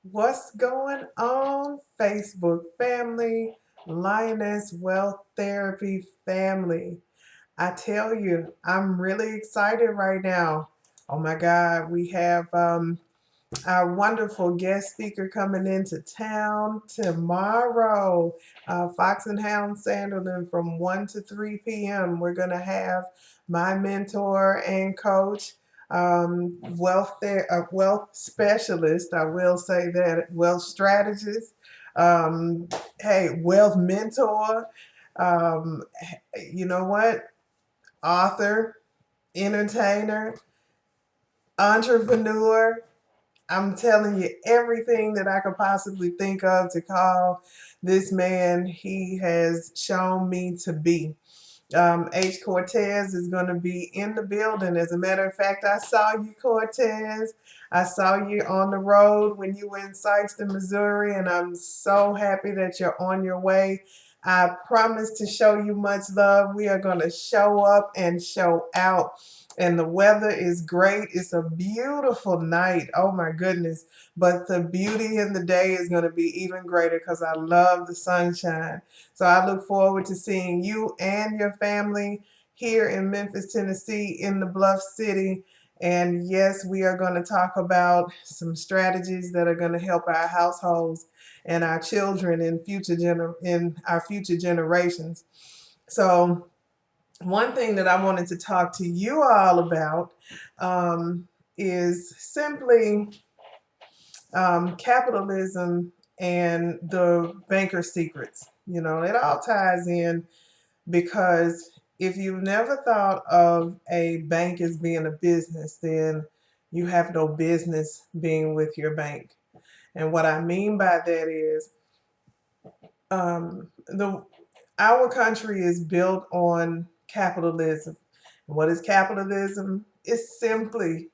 What's going on, Facebook family, Lioness Wealth Therapy family? I tell you, I'm really excited right now. Oh my God, we have our wonderful guest speaker coming into town tomorrow. Fox and Hound Sanderson from 1 to 3 p.m. We're going to have my mentor and coach, wealth specialist, I will say that, wealth strategist, um, hey, wealth mentor, um, you know what? Author, entertainer, entrepreneur. I'm telling you everything that I could possibly think of to call this man. He has shown me to be. H Cortez is going to be in the building. As a matter of fact, I saw you, Cortez. I saw you on the road when you were in Sykeston, Missouri, and I'm so happy that you're on your way. I promise to show you much love. We are going to show up and show out. And the weather is great. It's a beautiful night. Oh my goodness. But the beauty in the day is going to be even greater because I love the sunshine. So I look forward to seeing you and your family here in Memphis, Tennessee, in the Bluff City. And yes, we are going to talk about some strategies that are going to help our households and our children in our future generations. So one thing that I wanted to talk to you all about is simply capitalism and the banker secrets. You know, it all ties in because if you've never thought of a bank as being a business, then you have no business being with your bank. And what I mean by that is the our country is built on capitalism. What is capitalism? It's simply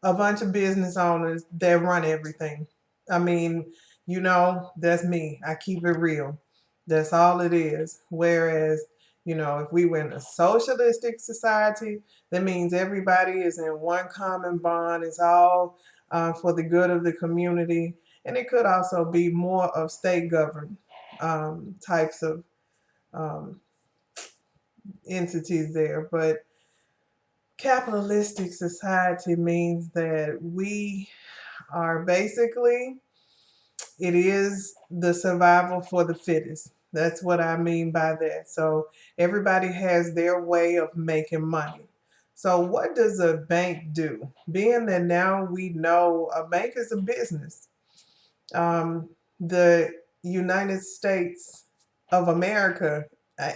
a bunch of business owners that run everything. I mean, that's me. I keep it real. That's all it is. Whereas, if we were in a socialistic society, that means everybody is in one common bond. It's all for the good of the community. And it could also be more of state governed types of um, entities there. But capitalistic society means that we are basically, it is the survival for the fittest. That's what I mean by that. So everybody has their way of making money. So what does a bank do? Being that now we know a bank is a business. The United States of America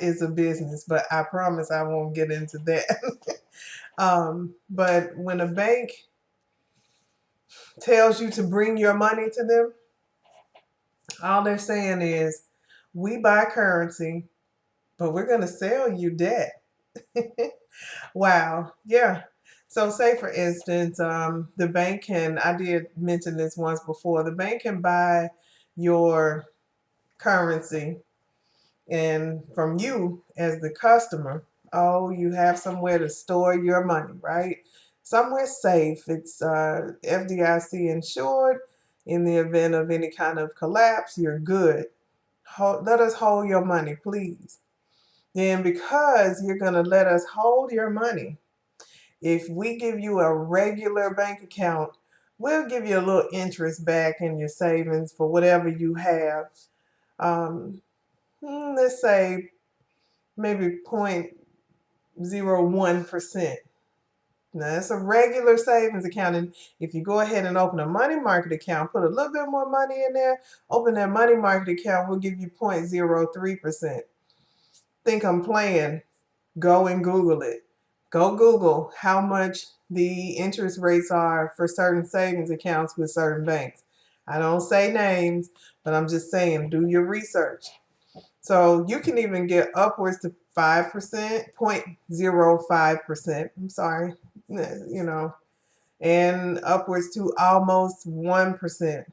is a business, but I promise I won't get into that. But when a bank tells you to bring your money to them, all they're saying is, we buy currency, but we're going to sell you debt. Wow. Yeah. So, say for instance, the bank can, I did mention this once before, the bank can buy your currency and from you as the customer. Oh, you have somewhere to store your money, right? Somewhere safe. It's FDIC insured. In the event of any kind of collapse, you're good. Let us hold your money, please. Then, because you're going to let us hold your money, if we give you a regular bank account, we'll give you a little interest back in your savings for whatever you have. Um, let's say maybe 0.01%. Now, that's a regular savings account. And if you go ahead and open a money market account, put a little bit more money in there, open that money market account, we'll give you 0.03%. Think I'm playing? Go and Google it. Go Google how much the interest rates are for certain savings accounts with certain banks. I don't say names, but I'm just saying, do your research. So you can even get upwards to 5%, 0.05%. I'm sorry, and upwards to almost 1%.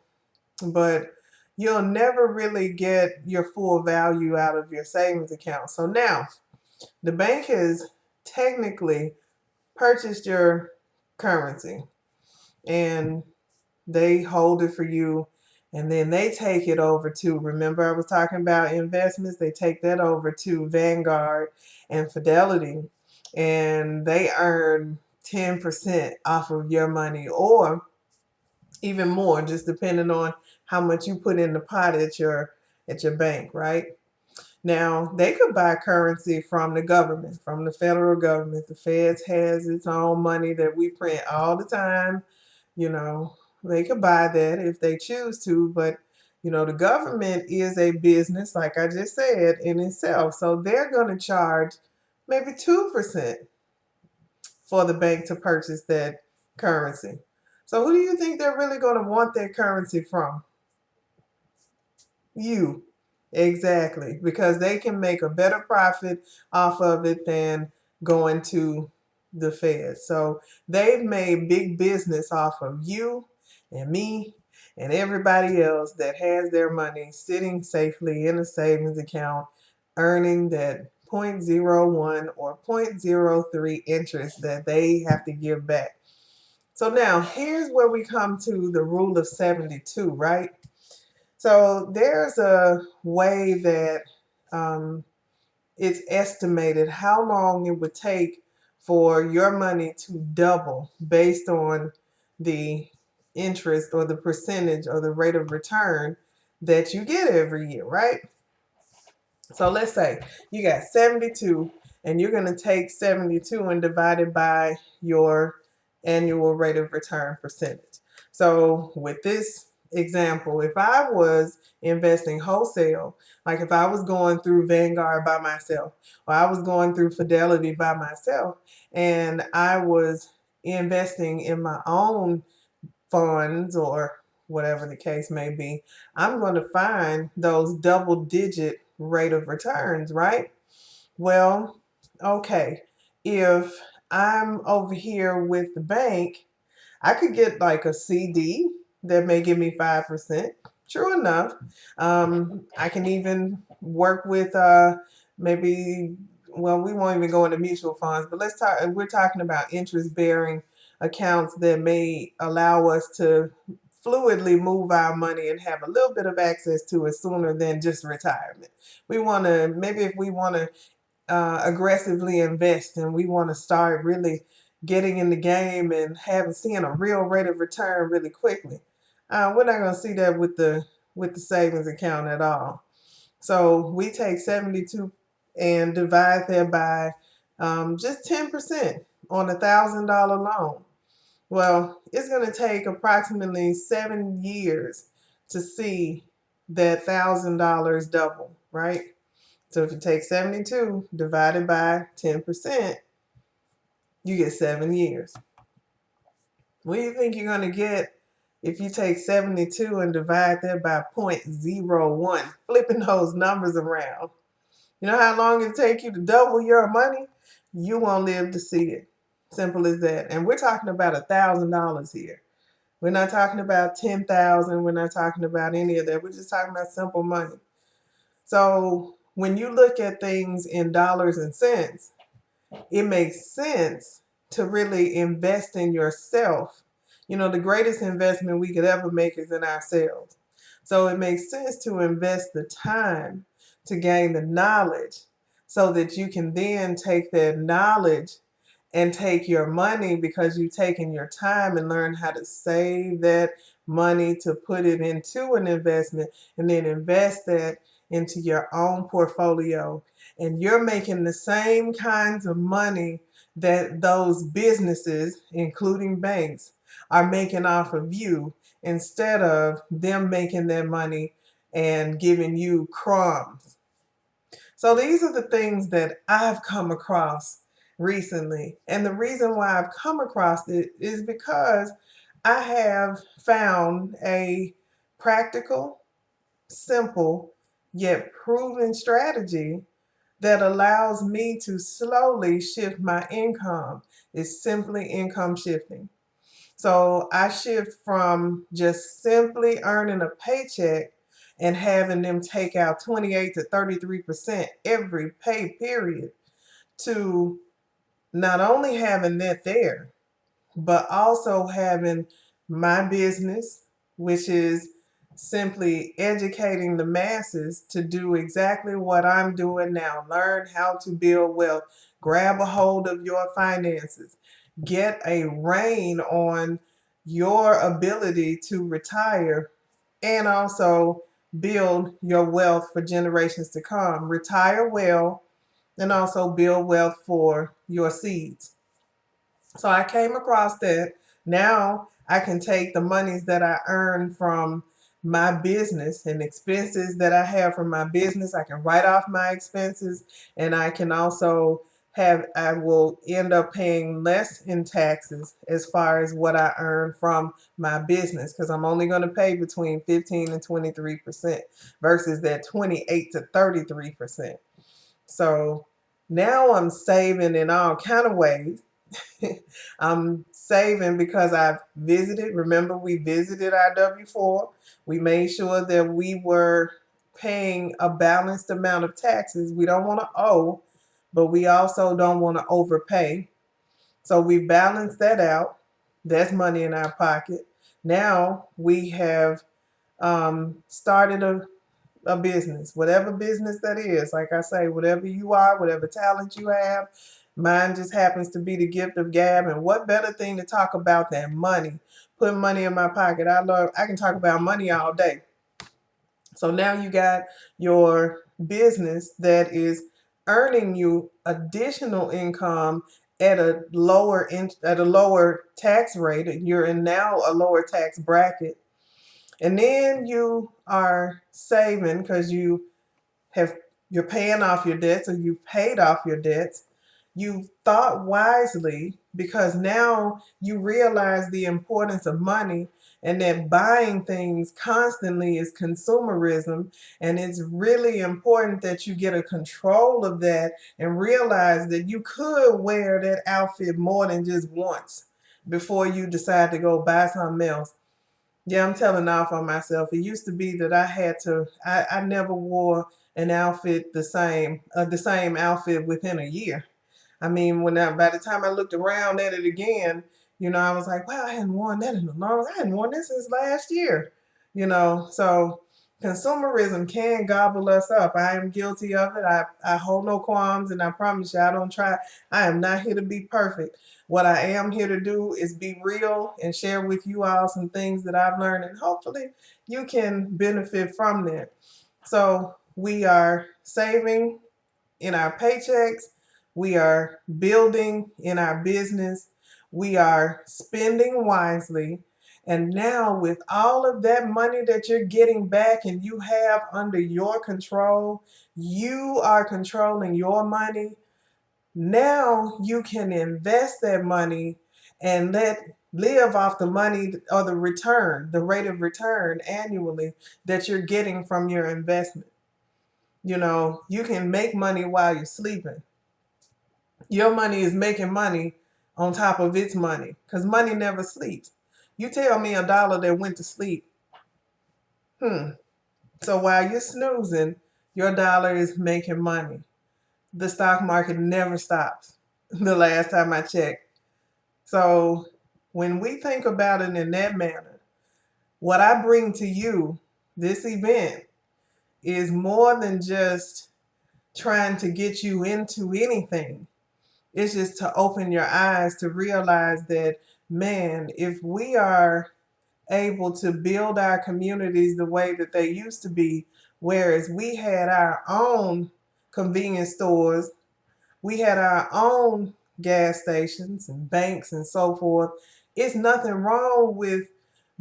But you'll never really get your full value out of your savings account. So now the bank has technically purchased your currency and they hold it for you And then they take it over to, remember I was talking about investments, they take that over to Vanguard and Fidelity, and they earn 10% off of your money, or even more, just depending on how much you put in the pot at your bank, right? Now, they could buy currency from the government, from the federal government. The Feds has its own money that we print all the time. You know, they could buy that if they choose to, but the government is a business, like I just said, in itself. So they're going to charge maybe 2% for the bank to purchase that currency. So who do you think they're really going to want that currency from? You. Exactly. Because they can make a better profit off of it than going to the Fed. So they've made big business off of you and me and everybody else that has their money sitting safely in a savings account, earning that zero point zero 0.01 or zero point zero 0.03 interest that they have to give back. So now here's where we come to the rule of 72, right? So there's a way that it's estimated how long it would take for your money to double based on the interest or the percentage or the rate of return that you get every year, right? So let's say you got 72 and you're going to take 72 and divide it by your annual rate of return percentage. So with this example, if I was investing wholesale, like if I was going through Vanguard by myself, or I was going through Fidelity by myself, and I was investing in my own funds or whatever the case may be, I'm going to find those double digit rate of returns, right? Well, okay, if I'm over here with the bank, I could get like a CD that may give me 5%. True enough. I can even work with maybe, well, we won't even go into mutual funds, but we're talking about interest bearing accounts that may allow us to fluidly move our money and have a little bit of access to it sooner than just retirement. We want to, maybe if we want to aggressively invest and we want to start really getting in the game and seeing a real rate of return really quickly. We're not going to see that with the savings account at all. So we take 72 and divide that by just 10% on $1,000 loan. Well, it's going to take approximately 7 years to see that $1,000 double, right? So if you take 72 divided by 10%, you get 7 years. What do you think you're going to get if you take 72 and divide that by 0.01? Flipping those numbers around. You know how long it take you to double your money? You won't live to see it. Simple as that. And we're talking about $1,000 here. We're not talking about 10,000. We're not talking about any of that. We're just talking about simple money. So when you look at things in dollars and cents, it makes sense to really invest in yourself. The greatest investment we could ever make is in ourselves. So it makes sense to invest the time to gain the knowledge so that you can then take that knowledge and take your money, because you've taken your time and learned how to save that money to put it into an investment and then invest that into your own portfolio. And you're making the same kinds of money that those businesses, including banks, are making off of you, instead of them making their money and giving you crumbs. So these are the things that I've come across recently. And the reason why I've come across it is because I have found a practical, simple, yet proven strategy that allows me to slowly shift my income. It's simply income shifting. So I shift from just simply earning a paycheck and having them take out 28 to 33% every pay period, to not only having that there, but also having my business, which is simply educating the masses to do exactly what I'm doing now. Learn how to build wealth. Grab a hold of your finances. Get a rein on your ability to retire and also build your wealth for generations to come. Retire well and also build wealth for your seeds. So I came across that. Now I can take the monies that I earn from my business and expenses that I have from my business. I can write off my expenses, and I can also I will end up paying less in taxes as far as what I earn from my business, because I'm only going to pay between 15 and 23% versus that 28 to 33%. So now I'm saving in all kind of ways. I'm saving because I've visited. Remember, we visited our W-4. We made sure that we were paying a balanced amount of taxes. We don't want to owe, but we also don't want to overpay. So we balanced that out. That's money in our pocket. Now we have started a business, whatever business that is. Like I say, whatever you are, whatever talent you have, mine just happens to be the gift of gab. And what better thing to talk about than money? Putting money in my pocket. I can talk about money all day. So now you got your business that is earning you additional income at a lower tax rate. You're in now a lower tax bracket. And then you are saving because you're paying off your debts, or you paid off your debts. You thought wisely because now you realize the importance of money, and that buying things constantly is consumerism. And it's really important that you get a control of that and realize that you could wear that outfit more than just once before you decide to go buy something else. Yeah, I'm telling off on myself. It used to be that I never wore an outfit the same outfit within a year. I mean, by the time I looked around at it again, I was like, wow, I hadn't worn that in a long time. I hadn't worn this since last year, So consumerism can gobble us up. I am guilty of it. I hold no qualms, and I promise you, I don't try. I am not here to be perfect. What I am here to do is be real and share with you all some things that I've learned, and hopefully you can benefit from that. So we are saving in our paychecks. We are building in our business. We are spending wisely. And now, with all of that money that you're getting back and you have under your control, you are controlling your money. Now you can invest that money and live off the money or the rate of return annually that you're getting from your investment. You can make money while you're sleeping. Your money is making money on top of its money, because money never sleeps. You tell me a dollar that went to sleep. So while you're snoozing, your dollar is making money. The stock market never stops, the last time I checked. So when we think about it in that manner, what I bring to you, this event, is more than just trying to get you into anything. It's just to open your eyes to realize that, man, if we are able to build our communities the way that they used to be, whereas we had our own convenience stores, we had our own gas stations and banks and so forth, it's nothing wrong with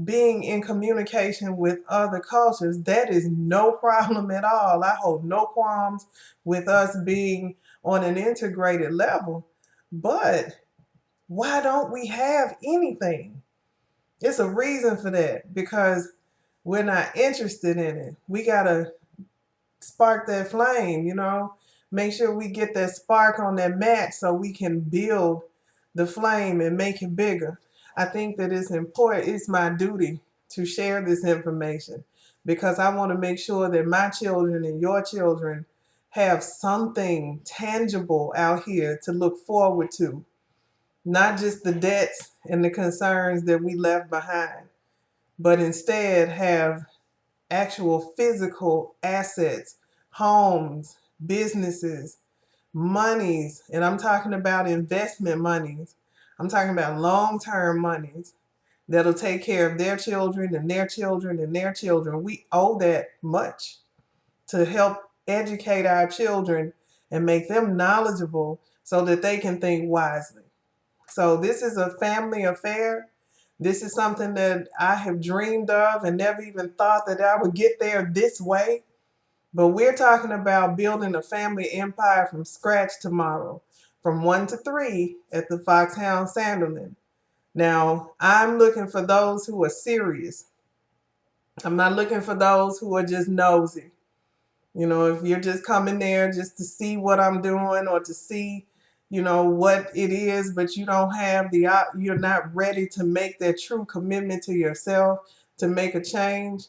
being in communication with other cultures. That is no problem at all. I hold no qualms with us being on an integrated level. But why don't we have anything? It's a reason for that, because we're not interested in it. We got to spark that flame, make sure we get that spark on that match so we can build the flame and make it bigger. I think that it's important. It's my duty to share this information, because I want to make sure that my children and your children have something tangible out here to look forward to, not just the debts and the concerns that we left behind, but instead have actual physical assets, homes, businesses, monies, and I'm talking about investment monies. I'm talking about long-term monies that'll take care of their children and their children and their children. We owe that much to help educate our children and make them knowledgeable so that they can think wisely. So this is a family affair. This is something that I have dreamed of and never even thought that I would get there this way. But we're talking about building a family empire from scratch tomorrow, from 1 to 3 at the Foxhound Sanderland. Now, I'm looking for those who are serious. I'm not looking for those who are just nosy. You know, if you're just coming there just to see what I'm doing or to see, what it is, but you don't have you're not ready to make that true commitment to yourself to make a change,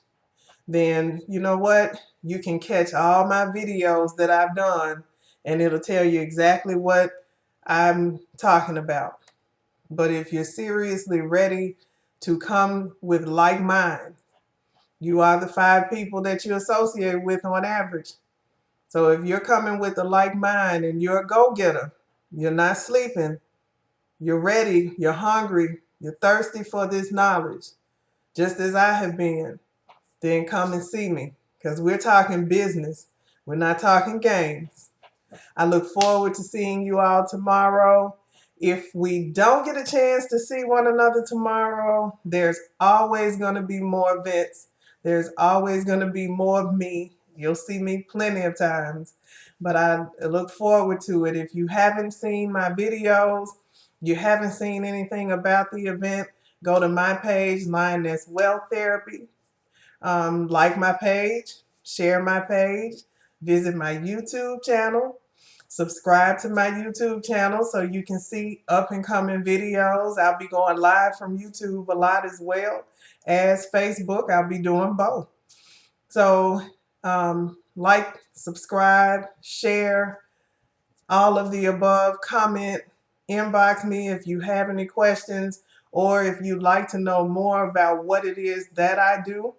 then you know what? You can catch all my videos that I've done and it'll tell you exactly what I'm talking about. But if you're seriously ready to come with like mind, you are the 5 people that you associate with on average. So if you're coming with a like mind and you're a go-getter, you're not sleeping, you're ready, you're hungry, you're thirsty for this knowledge, just as I have been, then come and see me because we're talking business. We're not talking games. I look forward to seeing you all tomorrow. If we don't get a chance to see one another tomorrow, there's always going to be more events. There's always going to be more of me. You'll see me plenty of times, but I look forward to it. If you haven't seen my videos, you haven't seen anything about the event, go to my page, Lioness Wealth Therapy. Like my page, share my page, visit my YouTube channel, subscribe to my YouTube channel so you can see up and coming videos. I'll be going live from YouTube a lot as well as Facebook. I'll be doing both. So like, subscribe, share, all of the above, comment, inbox me if you have any questions or if you'd like to know more about what it is that I do.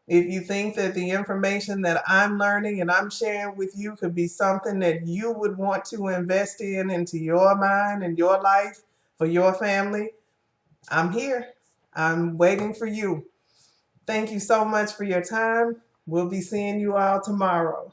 If you think that the information that I'm learning and I'm sharing with you could be something that you would want to invest in into your mind and your life for your family, I'm here. I'm waiting for you. Thank you so much for your time. We'll be seeing you all tomorrow.